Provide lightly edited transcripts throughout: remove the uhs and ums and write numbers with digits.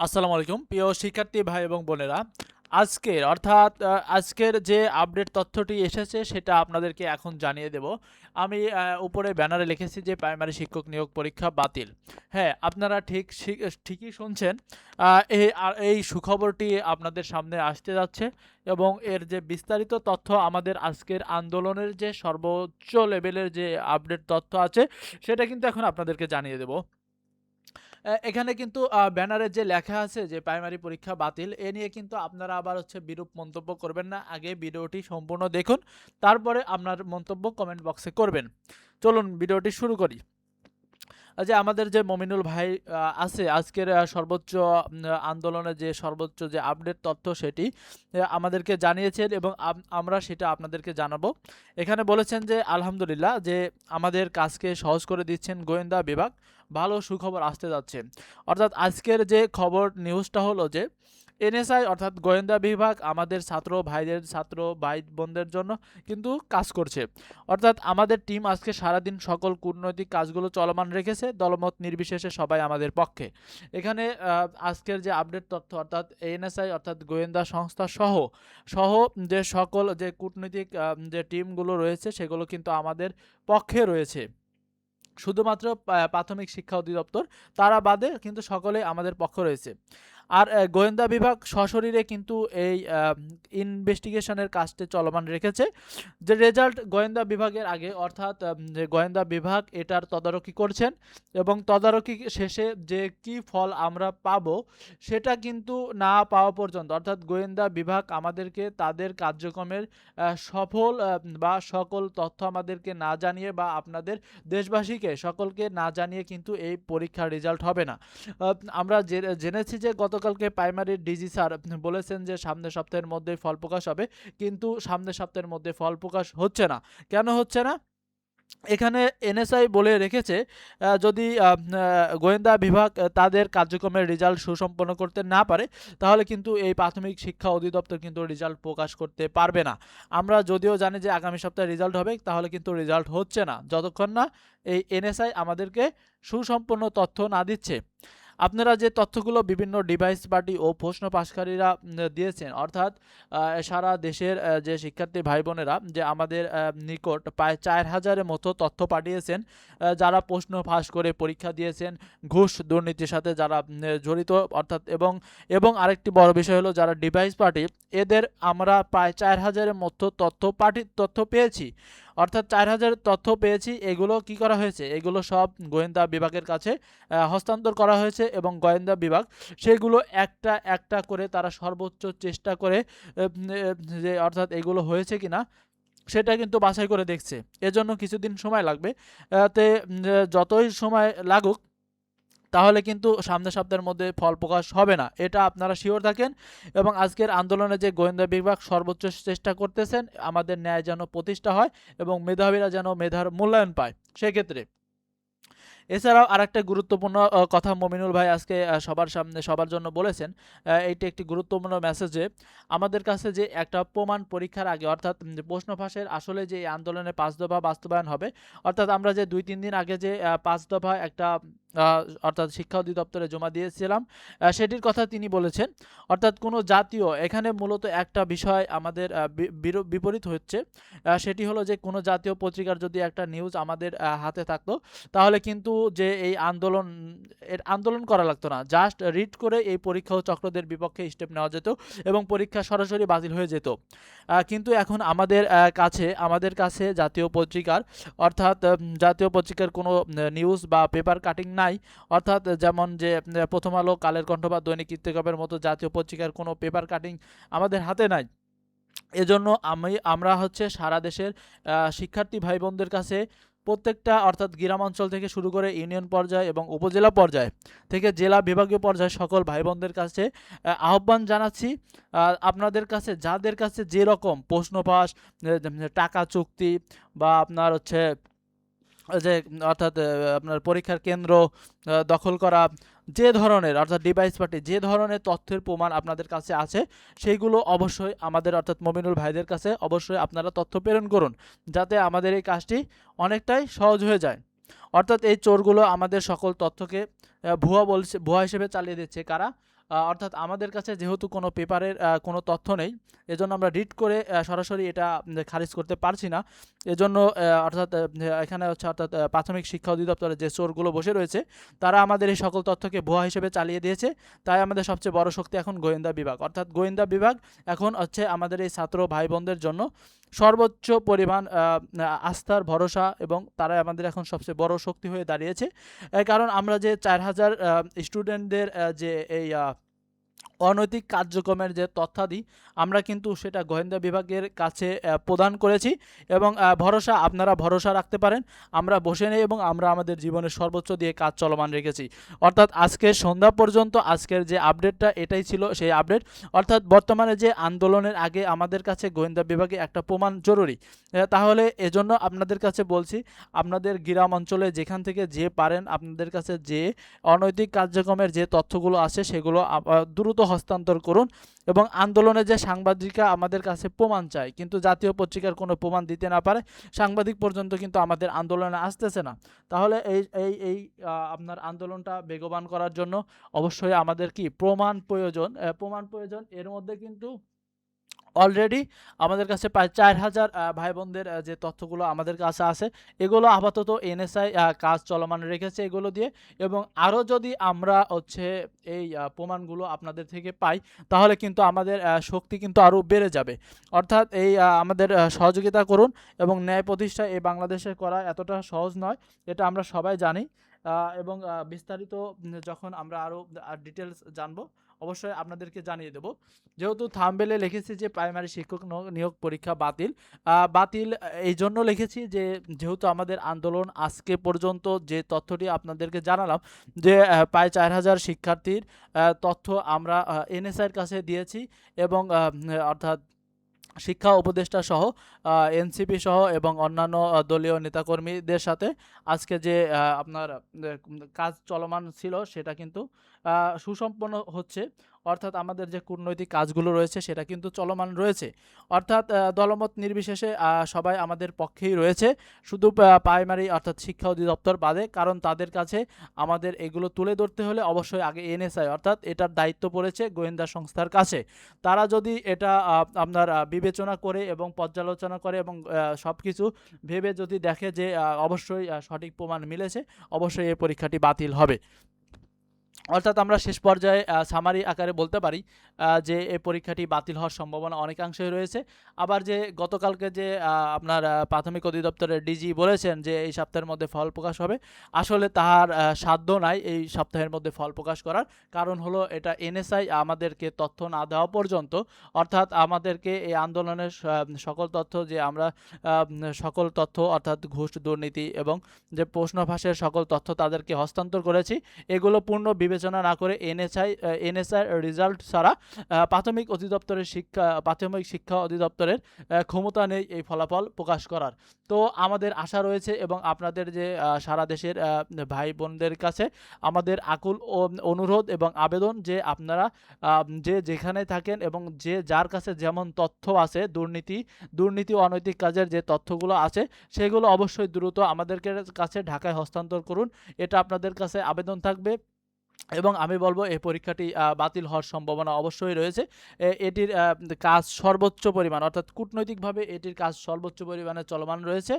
আসসালামু আলাইকুম প্রিয় শিক্ষার্থী ভাই এবং বোনেরা। আজকের যে আপডেট তথ্যটি এসেছে সেটা আপনাদেরকে এখন জানিয়ে দেব। আমি উপরে ব্যানারে লিখেছি যে প্রাইমারি শিক্ষক নিয়োগ পরীক্ষা বাতিল। হ্যাঁ, আপনারা ঠিকই শুনছেন। এই সুখবরটি আপনাদের সামনে আসতে যাচ্ছে এবং এর যে বিস্তারিত তথ্য আমাদের আজকের আন্দোলনের যে সর্বোচ্চ লেভেলের যে আপডেট তথ্য আছে সেটা কিন্তু এখন আপনাদেরকে জানিয়ে দেব। এখানে কিন্তু ব্যানারে যে লেখা আছে যে প্রাইমারি পরীক্ষা বাতিল, এ নিয়ে কিন্তু আপনারা আবার বিরূপ মন্তব্য করবেন না। আগে ভিডিওটি সম্পূর্ণ দেখুন, তারপরে আপনার মন্তব্য কমেন্ট বক্সে করবেন। চলুন ভিডিওটি শুরু করি। যে আমাদের যে মমিনুল ভাই আছে আজকের সর্বোচ্চ আন্দোলনের যে সর্বোচ্চ যে আপডেট তথ্য সেটি আমাদেরকে জানিয়েছেন এবং আমরা সেটা আপনাদেরকে জানাবো। এখানে বলেছেন যে আলহামদুলিল্লাহ যে আমাদের কাজকে সহজ করে দিচ্ছেন গোয়েন্দা বিভাগ, ভালো সুখবর আসতে যাচ্ছে। অর্থাৎ আজকের যে খবর নিউজটা হলো যে এনএসআই অর্থাৎ গোয়েন্দা বিভাগ আমাদের ছাত্র ভাই বোনদের জন্য কিন্তু কাজ করছে। অর্থাৎ আমাদের টিম আজকে সারাদিন সকল কূটনৈতিক কাজগুলো চলমান রেখেছে, দলমত নির্বিশেষে সবাই আমাদের পক্ষে। এখানে আজকের যে আপডেট তথ্য অর্থাৎ এনএসআই অর্থাৎ গোয়েন্দা সংস্থা সহ সহ যে সকল যে কূটনৈতিক যে টিমগুলো রয়েছে সেগুলো কিন্তু আমাদের পক্ষে রয়েছে। শুধুমাত্র প্রাথমিক শিক্ষা অধিদপ্তর তারা বাদে কিন্তু সকলেই আমাদের পক্ষ রয়েছে। আর গোয়েন্দা বিভাগ সশরীরে কিন্তু এই ইনভেস্টিগেশনের কাজটি চলমান রেখেছে। যে রেজাল্ট গোয়েন্দা বিভাগের আগে অর্থাৎ যে গোয়েন্দা বিভাগ এটার তদারকি করছেন এবং তদারকি শেষে যে কি ফল আমরা পাবো সেটা কিন্তু না পাওয়া পর্যন্ত অর্থাৎ গোয়েন্দা বিভাগ আমাদেরকে তাদের কার্যক্রমের সফল বা সকল তথ্য আমাদেরকে না জানিয়ে বা আপনাদের দেশবাসীকে সকলকে না জানিয়ে কিন্তু এই পরীক্ষার রেজাল্ট হবে না। আমরা জেনেছি যে গতকালকে প্রাইমারি ডিজি স্যার বলেছেন যে সামনের সপ্তাহের মধ্যেই ফল প্রকাশ হবে, কিন্তু সামনের সপ্তাহের মধ্যে ফল প্রকাশ হচ্ছে না। কেন হচ্ছে না? এখানে এনএসআই বলে রেখেছে যদি গোয়েন্দা বিভাগ তাদের কার্যক্রমের রেজাল্ট সুসম্পন্ন করতে না পারে তাহলে কিন্তু এই প্রাথমিক শিক্ষা অধিদপ্তর কিন্তু রেজাল্ট প্রকাশ করতে পারবে না। আমরা যদিও জানি যে আগামী সপ্তাহে রেজাল্ট হবে, তাহলে কিন্তু রেজাল্ট হচ্ছে না যতক্ষণ না এই এনএসআই আমাদেরকে সুসম্পন্ন তথ্য না দিচ্ছে। আপনারা যে তথ্যগুলো বিভিন্ন ডিভাইস পার্টি ও প্রশ্ন পাশকারীরা দিয়েছেন অর্থাৎ সারা দেশের যে শিক্ষার্থী ভাই বোনেরা যে আমাদের নিকট প্রায় 4000-এর মতো তথ্য পাঠিয়েছেন, যারা প্রশ্ন ফাঁস করে পরীক্ষা দিয়েছেন, ঘুষ দুর্নীতির সাথে যারা জড়িত অর্থাৎ এবং আরেকটি বড় বিষয় হলো যারা ডিভাইস পার্টি, এদের আমরা প্রায় 4000-এর মতো তথ্য পেয়েছি। অর্থাৎ 4000 তথ্য পেয়েছি। এগুলো কি করা হয়েছে? এগুলো সব গোয়েন্দা বিভাগের কাছে হস্তান্তর করা হয়েছে এবং গোয়েন্দা বিভাগ সেগুলো একটা একটা করে তারা সর্বোচ্চ চেষ্টা করে যে অর্থাৎ এগুলো হয়েছে কিনা সেটা কিন্তু বাছাই করে দেখছে। এজন্য কিছুদিন সময় লাগবে। যতই সময় লাগুক তাহলে কিন্তু সামনের সপ্তাহের মধ্যে ফল প্রকাশ হবে না, এটা আপনারা শিওর থাকেন। এবং আজকের আন্দোলনে যে গোয়েন্দা বিভাগ সর্বোচ্চ চেষ্টা করতেছেন আমাদের ন্যায় যেন প্রতিষ্ঠা হয় এবং মেধাবীরা যেন মেধার মূল্যায়ন পায় সেক্ষেত্রে। এছাড়াও আরেকটা গুরুত্বপূর্ণ কথা মমিনুল ভাই আজকে সবার সামনে সবার জন্য বলেছেন। এইটি একটি গুরুত্বপূর্ণ মেসেজ যে আমাদের কাছে যে একটা প্রমাণ পরীক্ষার আগে অর্থাৎ প্রশ্ন ফাঁসের আসলে যে এই আন্দোলনে 5 দফা বাস্তবায়ন হবে, অর্থাৎ আমরা যে 2-3 দিন আগে যে 5 দফা একটা অর্থাৎ শিক্ষা অধিদপ্তরে জমা দিয়েছিলাম, সেটির কথা তিনি বলেছেন। অর্থাৎ কোনো জাতীয় এখানে মূলত একটা বিষয় আমাদের বিপরীত হচ্ছে, সেটি হলো যে কোনো জাতীয় পত্রিকার যদি একটা নিউজ আমাদের হাতে থাকতো তাহলে কিন্তু যে এই আন্দোলন করা লাগতো না, জাস্ট রিড করে এই পরীক্ষা ও চক্রদের বিপক্ষে স্টেপ নেওয়া যেত এবং পরীক্ষা সরাসরি বাতিল হয়ে যেত। কিন্তু এখন আমাদের কাছে জাতীয় পত্রিকার অর্থাৎ জাতীয় পত্রিকার কোনো নিউজ বা পেপার কাটিং নাই। অর্থাৎ যেমন যে প্রথম আলো, কালের কণ্ঠ বা দৈনিক ইত্তেফাকের মতো জাতীয় পত্রিকার কোনো পেপার কাটিং আমাদের হাতে নাই। এজন্য আমরা সারা দেশের শিক্ষার্থী ভাই বোনদের কাছে প্রত্যেকটা অর্থাৎ গ্রাম অঞ্চল থেকে শুরু করে ইউনিয়ন পর্যায়ে এবং উপজেলা পর্যায়ে থেকে জেলা বিভাগীয় পর্যায়ে সকল ভাই বোনদের কাছে আহ্বান জানাচ্ছি, আপনাদের কাছে যাদের কাছে যেরকম প্রশ্ন ফাঁস, টাকা চুক্তি বা আপনার যে অর্থাৎ আপনার পরীক্ষার কেন্দ্র দখল করা, যে ধরনের অর্থাৎ ডিভাইস পার্টি যে ধরনের তথ্যের প্রমাণ আপনাদের কাছে আছে সেইগুলো অবশ্যই আমাদের অর্থাৎ মমিনুল ভাইদের কাছে অবশ্যই আপনারা তথ্য প্রেরণ করুন, যাতে আমাদের এই কাজটি অনেকটাই সহজ হয়ে যায়। অর্থাৎ এই চোরগুলো আমাদের সকল তথ্যকে ভুয়া হিসেবে চালিয়ে দিচ্ছে। কারা? অর্থাৎ আমাদের কাছে যেহেতু কোনো পেপারের কোনো তথ্য নেই, এজন্য আমরা রিড করে সরাসরি এটা খারিজ করতে পারছি না। এজন্য অর্থাৎ এখানে হচ্ছে অর্থাৎ প্রাথমিক শিক্ষা অধিদপ্তরের যে চোরগুলো বসে রয়েছে, তারা আমাদের এই সকল তথ্যকে ভুয়া হিসেবে চালিয়ে দিয়েছে। তাই আমাদের সবচেয়ে বড় শক্তি এখন গোয়েন্দা বিভাগ, অর্থাৎ গোয়েন্দা বিভাগ এখন হচ্ছে আমাদের এই ছাত্র ভাই বোনদের জন্য সর্বোচ্চ পরিমাণ আস্থার ভরসা, এবং তারাই আমাদের এখন সবচেয়ে বড় শক্তি হয়ে দাঁড়িয়েছে। কারণ আমরা যে 4000 স্টুডেন্টদের যে এই অনৈতিক কার্যক্রমের যে তথ্যাদি, আমরা কিন্তু সেটা গোয়েন্দা বিভাগের কাছে প্রদান করেছি, এবং আপনারা ভরসা রাখতে পারেন আমরা বসে নেই এবং আমরা আমাদের জীবনের সর্বোচ্চ দিয়ে কাজ চলমান রেখেছি। অর্থাৎ আজকে সন্ধ্যা পর্যন্ত আজকের যে আপডেটটা এটাই ছিল সেই আপডেট। অর্থাৎ বর্তমানে যে আন্দোলনের আগে আমাদের কাছে গোয়েন্দা বিভাগে একটা প্রমাণ জরুরি। তাহলে এজন্য আপনাদের কাছে বলছি, আপনাদের গ্রাম অঞ্চলে যেখান থেকে যে পারেন আপনাদের কাছে যে অনৈতিক কার্যক্রমের যে তথ্যগুলো আছে সেগুলো দ্রুত হস্তান্তর করুন। এবং আন্দোলনে যে সাংবাদিকরা আমাদের কাছে প্রমাণ চায়, কিন্তু জাতীয় পত্রিকার কোনো প্রমাণ দিতে না পারে, সাংবাদিক পর্যন্ত কিন্তু আমাদের আন্দোলনে আসতেছে না। তাহলে এই এই এই আপনার আন্দোলনটা বেগবান করার জন্য অবশ্যই আমাদের কি প্রমাণ প্রয়োজন, এর মধ্যে কিন্তু অলরেডি আমাদের কাছে প্রায় 4000 ভাই বোনদের যে তথ্যগুলো আমাদের কাছে আছে, এগুলো আপাতত এনএসআই কাজ চলমান রেখেছে এগুলো দিয়ে। এবং আরও যদি আমরা হচ্ছে এই প্রমাণগুলো আপনাদের থেকে পাই, তাহলে কিন্তু আমাদের শক্তি কিন্তু আরও বেড়ে যাবে। অর্থাৎ এই আমাদের সহযোগিতা করুন, এবং ন্যায় প্রতিষ্ঠা এই বাংলাদেশে করা এতটা সহজ নয়, এটা আমরা সবাই জানি। এবং বিস্তারিত যখন আমরা আরও ডিটেলস জানবো, অবশ্যই আপনাদেরকে জানিয়ে দেব। যেহেতু থাম্বনেলে লিখেছি যে প্রাইমারি শিক্ষক নিয়োগ পরীক্ষা বাতিল, বাতিল এই জন্য লিখেছি যে যেহেতু আমাদের আন্দোলন আজকে পর্যন্ত যে তথ্যটি আপনাদেরকে জানালাম, যে প্রায় 4000 শিক্ষার্থীর তথ্য আমরা এনএসআইয়ের কাছে দিয়েছি, এবং অর্থাৎ শিক্ষা উপদেষ্টা সহ এনসিপি সহ এবং অন্যান্য দলীয় নেতাকর্মীদের সাথে আজকে যে আপনার কাজ চলমান ছিল সেটা কিন্তু সুসম্পন্ন হচ্ছে। অর্থাৎ আমাদের যে কূটনৈতিক কাজগুলো রয়েছে সেটা কিন্তু চলমান রয়েছে। অর্থাৎ দলমত নির্বিশেষে সবাই আমাদের পক্ষেই রয়েছে, শুধু প্রাইমারি অর্থাৎ শিক্ষা অধিদপ্তর বাদে। কারণ তাদের কাছে আমাদের এগুলো তুলে ধরতে হলে অবশ্যই আগে এনএসআই অর্থাৎ এটার দায়িত্ব পড়েছে গোয়েন্দা সংস্থার কাছে। তারা যদি এটা আপনার বিবেচনা করে এবং পর্যালোচনা করে এবং সব কিছু ভেবে যদি দেখে যে অবশ্যই সঠিক প্রমাণ মিলেছে, অবশ্যই এই পরীক্ষাটি বাতিল হবে। অর্থাৎ আমরা শেষ পর্যায়ে সামারি আকারে বলতে পারি যে এই পরীক্ষাটি বাতিল হওয়ার সম্ভাবনা অনেকাংশই রয়েছে। আবার যে গতকালকে যে আপনার প্রাথমিক অধিদপ্তরের ডিজি বলেছেন যে এই সপ্তাহের মধ্যে ফল প্রকাশ হবে, আসলে তাহার সাধ্য নাই এই সপ্তাহের মধ্যে ফল প্রকাশ করার। কারণ হলো এটা এনএসআই আমাদেরকে তথ্য না দেওয়া পর্যন্ত, অর্থাৎ আমাদেরকে এই আন্দোলনের সকল তথ্য যে আমরা সকল তথ্য অর্থাৎ ঘুষ দুর্নীতি এবং যে প্রশ্ন ফাঁসের সকল তথ্য তাদেরকে হস্তান্তর করেছি, এগুলো পূর্ণ বিবেচনা না করে এনএসআই রেজাল্ট ছাড়া প্রাথমিক শিক্ষা অধিদপ্তরের ক্ষমতা নেই এই ফলাফল প্রকাশ করার। তো আমাদের আশা রয়েছে, এবং আপনাদের যে সারা দেশের ভাই বোনদের কাছে আমাদের আকুল অনুরোধ এবং আবেদন যে আপনারা যে যেখানে থাকেন এবং যে যার কাছে যেমন তথ্য আছে দুর্নীতি ও অনৈতিক কাজের যে তথ্যগুলো আছে, সেগুলো অবশ্যই দ্রুত আমাদের কাছে ঢাকায় হস্তান্তর করুন। এটা আপনাদের কাছে আবেদন থাকবে। এবং আমি বলবো এই পরীক্ষাটি বাতিল হওয়ার সম্ভাবনা অবশ্যই রয়েছে। এটির কাজ সর্বোচ্চ পরিমাণ অর্থাৎ কূটনৈতিকভাবে এটির কাজ সর্বোচ্চ পরিমাণে চলমান রয়েছে।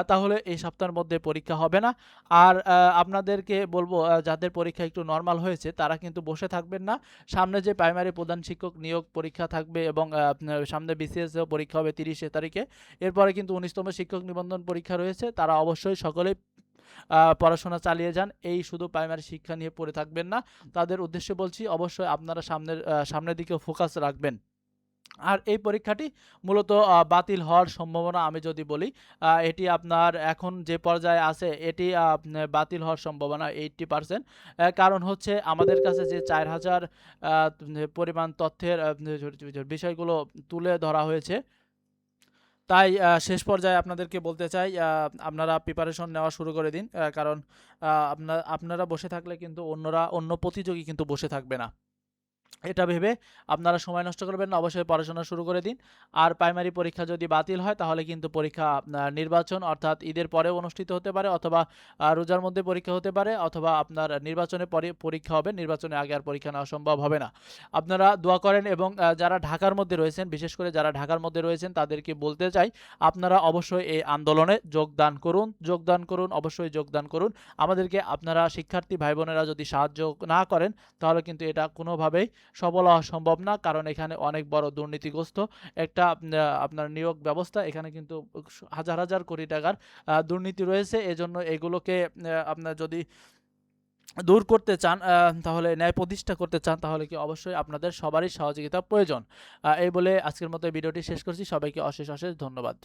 তাহলে এই সপ্তাহের মধ্যে পরীক্ষা হবে না। আর আপনাদেরকে বলবো যাদের পরীক্ষা একটু নর্মাল হয়েছে তারা কিন্তু বসে থাকবেন না। সামনে যে প্রাইমারি প্রধান শিক্ষক নিয়োগ পরীক্ষা থাকবে, এবং সামনে বিসিএসও পরীক্ষা হবে 30 তারিখে। এরপরে কিন্তু 19তম শিক্ষক নিবন্ধন পরীক্ষা রয়েছে। তারা অবশ্যই সকলেই পড়াশোনা চালিয়ে যান, এই শুধু প্রাইমারি শিক্ষা নিয়ে পড়ে থাকবেন না। তাদের উদ্দেশ্যে বলছি অবশ্যই আপনারা সামনের দিকে ফোকাস রাখবেন। আর এই পরীক্ষাটি মূলত বাতিল হওয়ার সম্ভাবনা আমি যদি বলি, এটি আপনার এখন যে পর্যায়ে আছে এটি বাতিল হওয়ার সম্ভাবনা 80%। কারণ হচ্ছে আমাদের কাছে যে 4000 পরিমাণ তথ্যের বিষয়গুলো তুলে ধরা হয়েছে। তাই শেষ পর্যায়ে আপনাদেরকে বলতে চাই আপনারা প্রিপারেশন নেওয়া শুরু করে দিন। কারণ আপনারা বসে থাকলে কিন্তু অন্য প্রতিযোগী কিন্তু বসে থাকবে না। এটা ভেবে আপনারা সময় নষ্ট করবেন না, অবশ্যই পড়াশোনা শুরু করে দিন। আর প্রাইমারি পরীক্ষা যদি বাতিল হয় তাহলে কিন্তু পরীক্ষা নির্বাচন অর্থাৎ ঈদের পরেও অনুষ্ঠিত হতে পারে, অথবা রোজার মধ্যে পরীক্ষা হতে পারে, অথবা আপনার নির্বাচনের পরে পরীক্ষা হবে, নির্বাচনের আগে আর পরীক্ষা নেওয়া সম্ভব হবে না। আপনারা দোয়া করেন, এবং যারা ঢাকার মধ্যে রয়েছেন, বিশেষ করে যারা ঢাকার মধ্যে রয়েছেন তাদেরকে বলতে চাই আপনারা অবশ্যই এই আন্দোলনে যোগদান করুন, যোগদান করুন, অবশ্যই যোগদান করুন। আমাদেরকে আপনারা শিক্ষার্থী ভাই বোনেরা যদি সাহায্য না করেন তাহলে কিন্তু এটা কোনোভাবেই সফল হওয়া সম্ভব না, কারণ এখানে অনেক বড় দুর্নীতিগ্রস্ত একটা আপনার নিয়োগ ব্যবস্থা। এখানে কিন্তু হাজার হাজার কোটি টাকার দুর্নীতি রয়েছে। এজন্য এগুলোকে আপনার যদি দূর করতে চান, তাহলে ন্যায় প্রতিষ্ঠা করতে চান, তাহলে কি অবশ্যই আপনাদের সবারই সহযোগিতা প্রয়োজন। এই বলে আজকের মতো ভিডিওটি শেষ করছি। সবাইকে অশেষ অশেষ ধন্যবাদ।